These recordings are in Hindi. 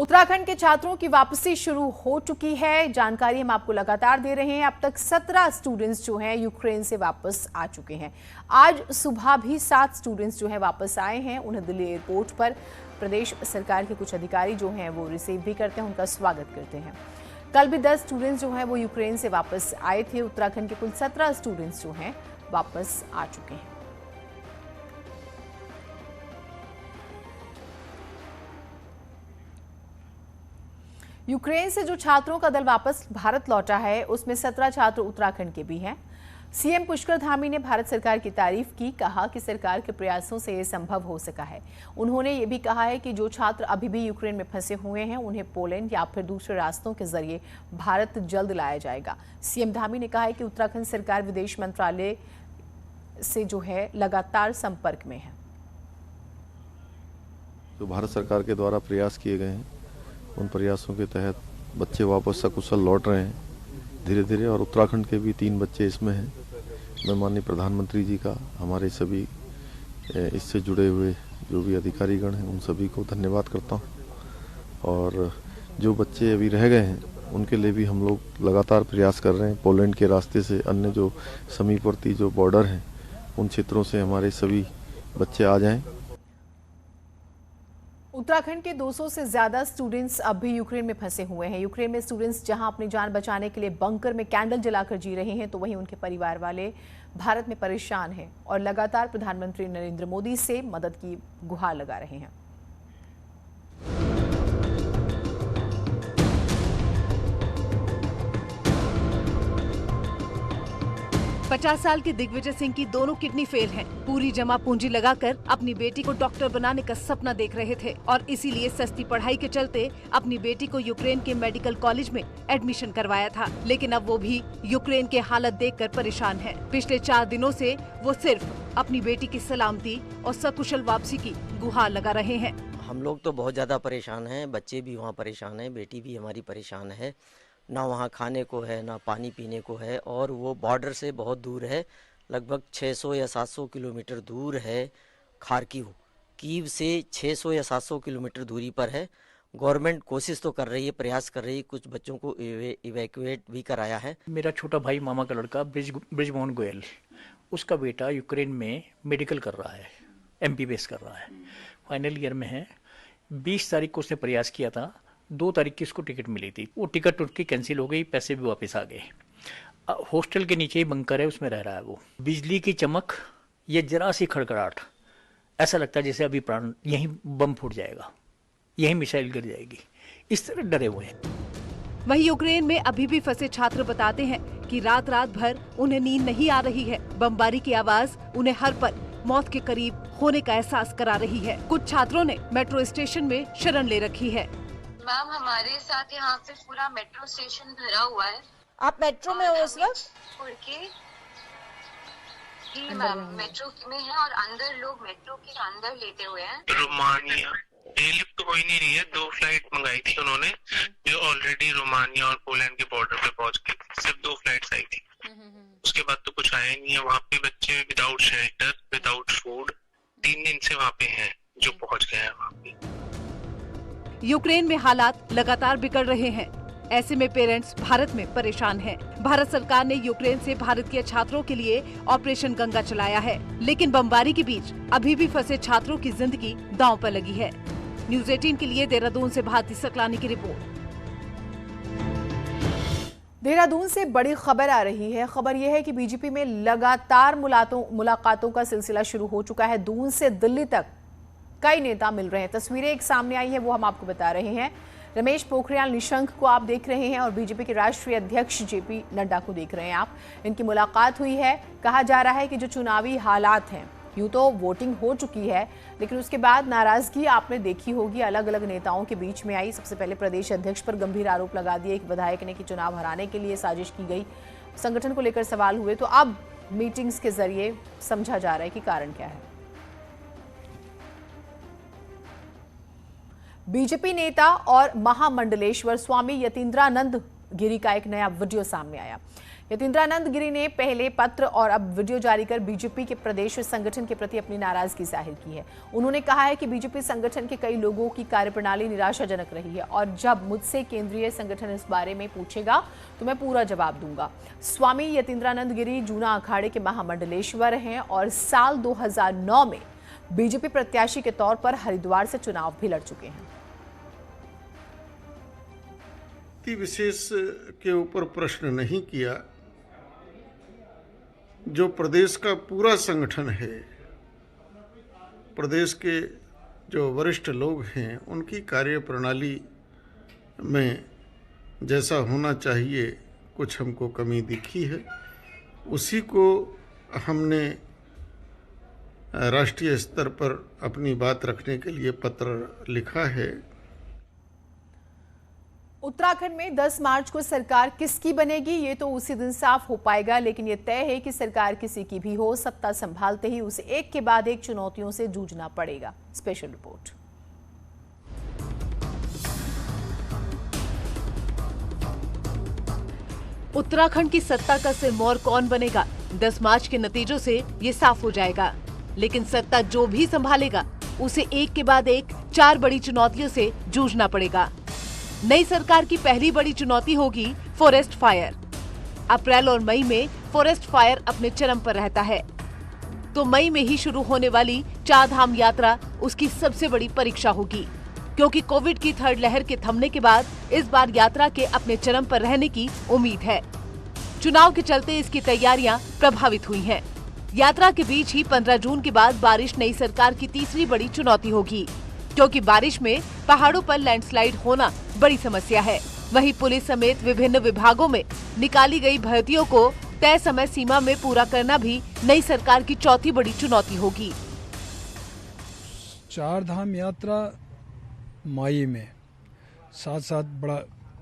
उत्तराखंड के छात्रों की वापसी शुरू हो चुकी है। जानकारी हम आपको लगातार दे रहे हैं। अब तक 17 स्टूडेंट्स जो हैं यूक्रेन से वापस आ चुके हैं। आज सुबह भी 7 स्टूडेंट्स जो हैं वापस आए हैं। उन्हें दिल्ली एयरपोर्ट पर प्रदेश सरकार के कुछ अधिकारी जो हैं वो रिसीव भी करते हैं, उनका स्वागत करते हैं। कल भी 10 स्टूडेंट्स जो हैं वो यूक्रेन से वापस आए थे। उत्तराखंड के कुल 17 स्टूडेंट्स जो हैं वापस आ चुके हैं। यूक्रेन से जो छात्रों का दल वापस भारत लौटा है उसमें 17 छात्र उत्तराखंड के भी हैं। सीएम पुष्कर धामी ने भारत सरकार की तारीफ की, कहा कि सरकार के प्रयासों से ये संभव हो सका है। उन्होंने ये भी कहा है कि जो छात्र अभी भी यूक्रेन में फंसे हुए हैं उन्हें पोलैंड या फिर दूसरे रास्तों के जरिए भारत जल्द लाया जाएगा। सीएम धामी ने कहा है कि उत्तराखंड सरकार विदेश मंत्रालय से जो है लगातार संपर्क में है। जो भारत सरकार के द्वारा प्रयास किए गए हैं उन प्रयासों के तहत बच्चे वापस सकुशल लौट रहे हैं धीरे धीरे, और उत्तराखंड के भी 3 बच्चे इसमें हैं। मैं माननीय प्रधानमंत्री जी का, हमारे सभी इससे जुड़े हुए जो भी अधिकारीगण हैं उन सभी को धन्यवाद करता हूं। और जो बच्चे अभी रह गए हैं उनके लिए भी हम लोग लगातार प्रयास कर रहे हैं। पोलैंड के रास्ते से अन्य जो समीपवर्ती जो बॉर्डर हैं उन क्षेत्रों से हमारे सभी बच्चे आ जाएं। उत्तराखंड के 200 से ज्यादा स्टूडेंट्स अब भी यूक्रेन में फंसे हुए हैं। यूक्रेन में स्टूडेंट्स जहां अपनी जान बचाने के लिए बंकर में कैंडल जलाकर जी रहे हैं, तो वहीं उनके परिवार वाले भारत में परेशान हैं और लगातार प्रधानमंत्री नरेंद्र मोदी से मदद की गुहार लगा रहे हैं। 50 साल के दिग्विजय सिंह की दोनों किडनी फेल हैं। पूरी जमा पूंजी लगाकर अपनी बेटी को डॉक्टर बनाने का सपना देख रहे थे और इसीलिए सस्ती पढ़ाई के चलते अपनी बेटी को यूक्रेन के मेडिकल कॉलेज में एडमिशन करवाया था। लेकिन अब वो भी यूक्रेन के हालत देखकर परेशान है। पिछले 4 दिनों से वो सिर्फ अपनी बेटी की सलामती और सकुशल वापसी की गुहार लगा रहे हैं। हम लोग तो बहुत ज्यादा परेशान हैं, बच्चे भी वहाँ परेशान हैं, बेटी भी हमारी परेशान है। ना वहाँ खाने को है, ना पानी पीने को है, और वो बॉर्डर से बहुत दूर है, लगभग 600 या 700 किलोमीटर दूर है। खार्किव कीव से 600 या 700 किलोमीटर दूरी पर है। गवर्नमेंट कोशिश तो कर रही है, प्रयास कर रही है, कुछ बच्चों को इवैक्यूएट भी कराया है। मेरा छोटा भाई मामा का लड़का ब्रिजमोहन गोयल, उसका बेटा यूक्रेन में मेडिकल कर रहा है, MBBS कर रहा है, फाइनल ईयर में है। 20 तारीख को उसने प्रयास किया था, 2 तारीख की उसको टिकट मिली थी। वो टिकट उसकी कैंसिल हो गई, पैसे भी वापस आ गए। हॉस्टल के नीचे ही बंकर है, उसमें रह रहा है वो। बिजली की चमक, ये जरा सी खड़खड़ाहट, ऐसा लगता है जैसे अभी प्राण यहीं बम फूट जाएगा, यहीं मिसाइल गिर जाएगी, इस तरह डरे हुए हैं। वहीं यूक्रेन में अभी भी फंसे छात्र बताते हैं कि रात रात भर उन्हें नींद नहीं आ रही है। बमबारी की आवाज उन्हें हर पल मौत के करीब होने का एहसास करा रही है। कुछ छात्रों ने मेट्रो स्टेशन में शरण ले रखी है। मैम, हमारे साथ यहाँ पे पूरा मेट्रो स्टेशन भरा हुआ है। आप मेट्रो में हो इस वक्त? जी मैम, मेट्रो में है और अंदर लोग मेट्रो के अंदर लेटे हुए हैं। रोमानिया लिफ्ट तो कोई नहीं रही है। 2 फ्लाइट मंगाई थी उन्होंने, जो ऑलरेडी रोमानिया और पोलैंड के बॉर्डर पे पहुंच गई। सिर्फ 2 फ्लाइट्स आई थी, उसके बाद तो कुछ आया नहीं है। वहाँ पे बच्चे विदाउट शेल्टर, विदाउट फूड 3 दिन से वहाँ पे हैं, जो पहुँच गए हैं वहाँ पे। यूक्रेन में हालात लगातार बिगड़ रहे हैं। ऐसे में पेरेंट्स भारत में परेशान हैं। भारत सरकार ने यूक्रेन से भारत के छात्रों के लिए ऑपरेशन गंगा चलाया है, लेकिन बमबारी के बीच अभी भी फंसे छात्रों की जिंदगी दांव पर लगी है। न्यूज़ 18 के लिए देहरादून से भारती सकलानी की रिपोर्ट। देहरादून से बड़ी खबर आ रही है। खबर यह है कि बीजेपी में लगातार मुलाकातों का सिलसिला शुरू हो चुका है। दून से दिल्ली तक कई नेता मिल रहे हैं। तस्वीरें एक सामने आई है, वो हम आपको बता रहे हैं। रमेश पोखरियाल निशंक को आप देख रहे हैं और बीजेपी के राष्ट्रीय अध्यक्ष JP नड्डा को देख रहे हैं आप। इनकी मुलाकात हुई है। कहा जा रहा है कि जो चुनावी हालात हैं, यूं तो वोटिंग हो चुकी है, लेकिन उसके बाद नाराजगी आपने देखी होगी, अलग अलग नेताओं के बीच में आई। सबसे पहले प्रदेश अध्यक्ष पर गंभीर आरोप लगा दिए एक विधायक ने कि चुनाव हराने के लिए साजिश की गई। संगठन को लेकर सवाल हुए, तो अब मीटिंग्स के जरिए समझा जा रहा है कि कारण क्या है। बीजेपी नेता और महामंडलेश्वर स्वामी यतीन्द्रानंद गिरी का एक नया वीडियो सामने आया। यतीन्द्रानंद गिरी ने पहले पत्र और अब वीडियो जारी कर बीजेपी के प्रदेश संगठन के प्रति अपनी नाराजगी जाहिर की है। उन्होंने कहा है कि बीजेपी संगठन के कई लोगों की कार्यप्रणाली निराशाजनक रही है और जब मुझसे केंद्रीय संगठन इस बारे में पूछेगा तो मैं पूरा जवाब दूंगा। स्वामी यतीन्द्रानंद गिरी जूना अखाड़े के महामंडलेश्वर हैं और साल 2009 में बीजेपी प्रत्याशी के तौर पर हरिद्वार से चुनाव भी लड़ चुके हैं। विशेष के ऊपर प्रश्न नहीं किया। जो प्रदेश का पूरा संगठन है, प्रदेश के जो वरिष्ठ लोग हैं, उनकी कार्यप्रणाली में जैसा होना चाहिए कुछ हमको कमी दिखी है। उसी को हमने राष्ट्रीय स्तर पर अपनी बात रखने के लिए पत्र लिखा है। उत्तराखंड में 10 मार्च को सरकार किसकी बनेगी ये तो उसी दिन साफ हो पाएगा, लेकिन ये तय है कि सरकार किसी की भी हो, सत्ता संभालते ही उसे एक के बाद एक चुनौतियों से जूझना पड़ेगा। Special report. उत्तराखंड की सत्ता का सिरमौर कौन बनेगा, 10 मार्च के नतीजों से ये साफ हो जाएगा। लेकिन सत्ता जो भी संभालेगा उसे एक के बाद एक 4 बड़ी चुनौतियों से जूझना पड़ेगा। नई सरकार की पहली बड़ी चुनौती होगी फॉरेस्ट फायर। अप्रैल और मई में फॉरेस्ट फायर अपने चरम पर रहता है, तो मई में ही शुरू होने वाली 4 धाम यात्रा उसकी सबसे बड़ी परीक्षा होगी, क्योंकि कोविड की 3rd लहर के थमने के बाद इस बार यात्रा के अपने चरम पर रहने की उम्मीद है। चुनाव के चलते इसकी तैयारियां प्रभावित हुई हैं। यात्रा के बीच ही 15 जून के बाद बारिश नई सरकार की तीसरी बड़ी चुनौती होगी, क्योंकि बारिश में पहाड़ों पर लैंडस्लाइड होना बड़ी समस्या है। वहीं पुलिस समेत विभिन्न विभागों में निकाली गई भर्तियों को तय समय सीमा में पूरा करना भी नई सरकार की चौथी बड़ी चुनौती होगी। 4 धाम यात्रा मई में साथ साथ बड़ा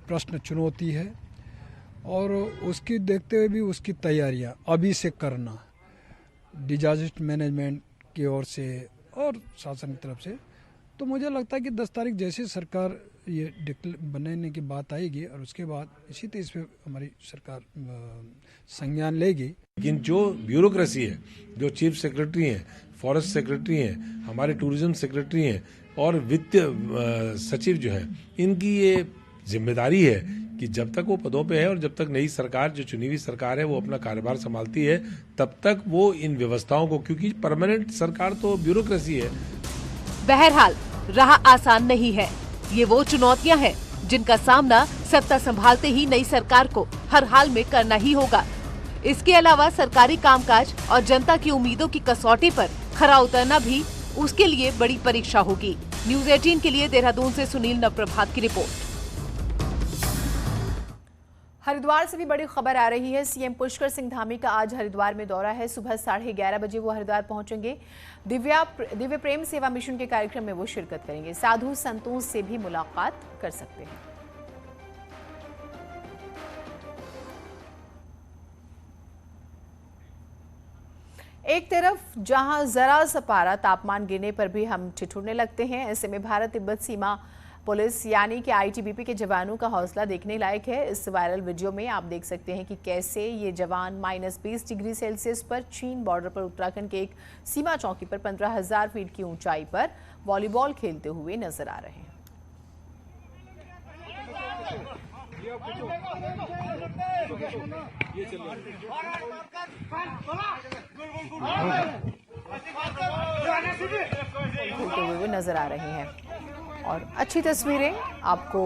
प्रश्न चुनौती है और उसकी देखते हुए भी उसकी तैयारियां अभी से करना, डिजास्टर मैनेजमेंट की ओर से और शासन की तरफ से, तो मुझे लगता है कि 10 तारीख जैसे सरकार ये बनाने की बात आएगी और उसके बाद इसी तरह इस पे हमारी सरकार संज्ञान लेगी। लेकिन जो ब्यूरोक्रेसी है, जो चीफ सेक्रेटरी हैं, फॉरेस्ट सेक्रेटरी हैं, हमारे टूरिज्म सेक्रेटरी हैं और वित्त सचिव जो हैं, इनकी ये जिम्मेदारी है कि जब तक वो पदों पे है और जब तक नई सरकार जो चुनी हुई सरकार है वो अपना कार्यभार संभालती है, तब तक वो इन व्यवस्थाओं को, क्योंकि परमानेंट सरकार तो ब्यूरोक्रेसी है। बहरहाल राह आसान नहीं है। ये वो चुनौतियां हैं जिनका सामना सत्ता संभालते ही नई सरकार को हर हाल में करना ही होगा। इसके अलावा सरकारी कामकाज और जनता की उम्मीदों की कसौटी पर खरा उतरना भी उसके लिए बड़ी परीक्षा होगी। न्यूज़ 18 के लिए देहरादून से सुनील नवप्रभात की रिपोर्ट। हरिद्वार से भी बड़ी खबर आ रही है। सीएम पुष्कर सिंह धामी का आज हरिद्वार में दौरा है। सुबह 11:30 बजे वो हरिद्वार पहुंचेंगे। दिव्य प्रेम सेवा मिशन के कार्यक्रम में वो शिरकत करेंगे। साधु संतों से भी मुलाकात कर सकते हैं। एक तरफ जहां जरा सा पारा तापमान गिरने पर भी हम ठिठुरने लगते हैं, ऐसे में भारत तिब्बत सीमा पुलिस यानी कि आईटीबीपी के जवानों का हौसला देखने लायक है। इस वायरल वीडियो में आप देख सकते हैं कि कैसे ये जवान -20 डिग्री सेल्सियस पर चीन बॉर्डर पर उत्तराखंड के एक सीमा चौकी पर 15,000 फीट की ऊंचाई पर वॉलीबॉल खेलते हुए नजर आ रहे हैं। खेलते हुए नजर आ रहे हैं और अच्छी तस्वीरें, आपको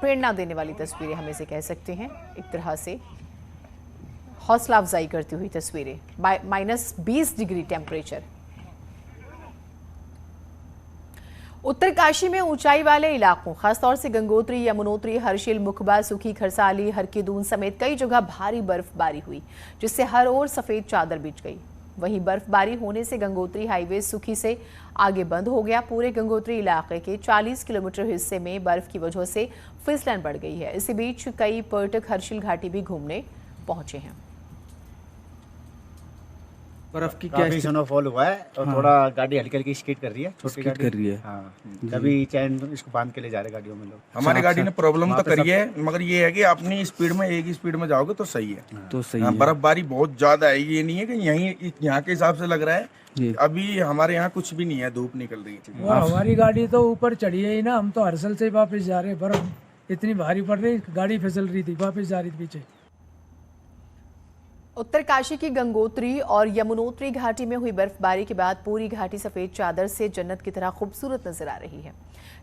प्रेरणा देने वाली तस्वीरें हम इसे कह सकते हैं। एक तरह से हौसला अफजाई करती हुई तस्वीरें। -20 डिग्री टेम्परेचर। उत्तरकाशी में ऊंचाई वाले इलाकों खासतौर से गंगोत्री, यमुनोत्री, हर्षिल, मुखबा, सुखी, खरसाली, हरकीदून समेत कई जगह भारी बर्फबारी हुई, जिससे हर ओर सफेद चादर बिछ गई। वहीं बर्फबारी होने से गंगोत्री हाईवे सुखी से आगे बंद हो गया। पूरे गंगोत्री इलाके के 40 किलोमीटर हिस्से में बर्फ की वजह से फिसलन बढ़ गई है। इसी बीच कई पर्यटक हर्षिल घाटी भी घूमने पहुंचे हैं। बर्फ की काफी स्नोफॉल हुआ है और थोड़ा गाड़ी हल्की हल्की स्कीड कर रही है, छोटी गाड़ी कर रही है। हाँ, तभी चैन इसको बांध के ले जा रहे गाड़ियों में लोग। हमारी गाड़ी ने प्रॉब्लम तो करी है, मगर ये है कि अपनी स्पीड में एक ही स्पीड में जाओगे तो सही है। तो सही है। बर्फबारी बहुत ज्यादा है, ये नहीं है कि यहाँ के हिसाब से लग रहा है। अभी हमारे यहाँ कुछ भी नहीं है, धूप निकल रही है। और हमारी गाड़ी तो ऊपर चढ़ी है ही ना, हम तो हर्षल से वापस जा रहे हैं। बर्फ इतनी भारी पड़ रही, गाड़ी फिसल रही थी, वापस जा रही थी पीछे। उत्तरकाशी की गंगोत्री और यमुनोत्री घाटी में हुई बर्फबारी के बाद पूरी घाटी सफेद चादर से जन्नत की तरह खूबसूरत नजर आ रही है।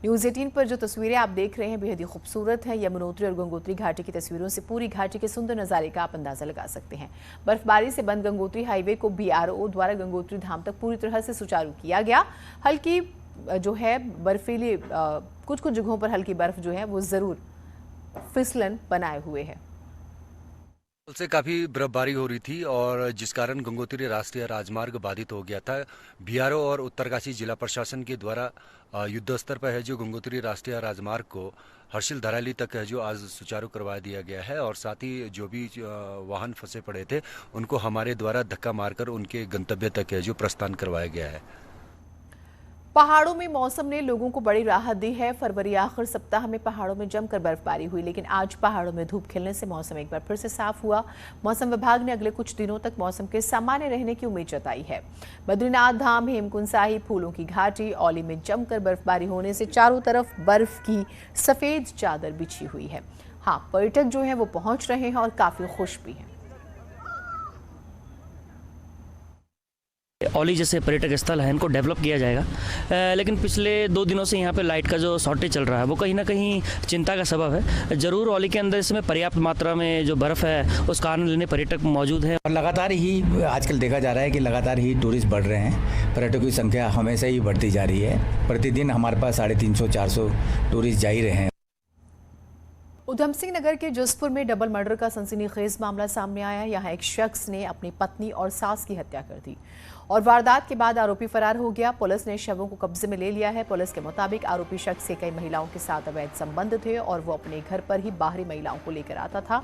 न्यूज़ 18 पर जो तस्वीरें आप देख रहे हैं बेहद ही खूबसूरत है। यमुनोत्री और गंगोत्री घाटी की तस्वीरों से पूरी घाटी के सुंदर नजारे का आप अंदाजा लगा सकते हैं। बर्फबारी से बंद गंगोत्री हाईवे को BRO द्वारा गंगोत्री धाम तक पूरी तरह से सुचारू किया गया। हल्की जो है बर्फीली कुछ कुछ जगहों पर हल्की बर्फ जो है वो जरूर फिसलन बनाए हुए है। कल से काफ़ी बर्फबारी हो रही थी और जिस कारण गंगोत्री राष्ट्रीय राजमार्ग बाधित हो गया था। BRO और उत्तरकाशी जिला प्रशासन के द्वारा युद्ध स्तर पर है जो गंगोत्री राष्ट्रीय राजमार्ग को हर्षिल धराली तक है जो आज सुचारू करवा दिया गया है और साथ ही जो भी वाहन फंसे पड़े थे उनको हमारे द्वारा धक्का मारकर उनके गंतव्य तक है जो प्रस्थान करवाया गया है। पहाड़ों में मौसम ने लोगों को बड़ी राहत दी है। फरवरी आखिर सप्ताह में पहाड़ों में जमकर बर्फबारी हुई, लेकिन आज पहाड़ों में धूप खिलने से मौसम एक बार फिर से साफ हुआ। मौसम विभाग ने अगले कुछ दिनों तक मौसम के सामान्य रहने की उम्मीद जताई है। बद्रीनाथ धाम, हेमकुंड साहिब, फूलों की घाटी, औली में जमकर बर्फबारी होने से चारों तरफ बर्फ की सफेद चादर बिछी हुई है। हाँ, पर्यटक जो है वो पहुंच रहे हैं और काफी खुश भी हैं। औली जैसे पर्यटक स्थल है इनको डेवलप किया जाएगा, लेकिन पिछले 2 दिनों से यहाँ पे लाइट का जो शॉर्टेज चल रहा है वो कहीं ना कहीं चिंता का सबब है। जरूर औली के अंदर इसमें पर्याप्त मात्रा में जो बर्फ़ है उस कारण लेने पर्यटक मौजूद हैं और लगातार ही आजकल देखा जा रहा है कि लगातार ही टूरिस्ट बढ़ रहे हैं। पर्यटकों की संख्या हमेशा ही बढ़ती जा रही है। प्रतिदिन हमारे पास 350-400 टूरिस्ट जा ही रहे हैं। उधम सिंह नगर के जसपुर में डबल मर्डर का सनसनीखेज मामला सामने आया। यहाँ एक शख्स ने अपनी पत्नी और सास की हत्या कर दी और वारदात के बाद आरोपी फरार हो गया। पुलिस ने शवों को कब्जे में ले लिया है। पुलिस के मुताबिक आरोपी शख्स के कई महिलाओं के साथ अवैध संबंध थे और वो अपने घर पर ही बाहरी महिलाओं को लेकर आता था।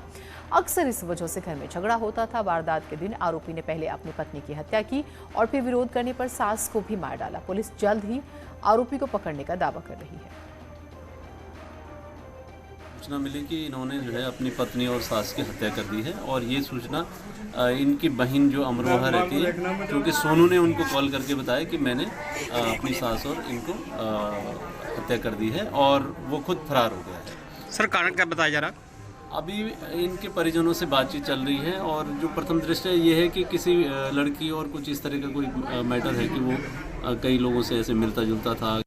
अक्सर इस वजह से घर में झगड़ा होता था। वारदात के दिन आरोपी ने पहले अपनी पत्नी की हत्या की और फिर विरोध करने पर सास को भी मार डाला। पुलिस जल्द ही आरोपी को पकड़ने का दावा कर रही है। सूचना मिली कि इन्होंने जो है अपनी पत्नी और सास की हत्या कर दी है और ये सूचना इनकी बहन जो अमरोहा रहती है, क्योंकि सोनू ने उनको कॉल करके बताया कि मैंने अपनी सास और इनको हत्या कर दी है और वो खुद फरार हो गया है। सर, कारण क्या बताया जा रहा? अभी इनके परिजनों से बातचीत चल रही है और जो प्रथम दृष्टया ये है कि किसी लड़की और कुछ इस तरह का कोई मैटर है कि वो कई लोगों से ऐसे मिलता जुलता था।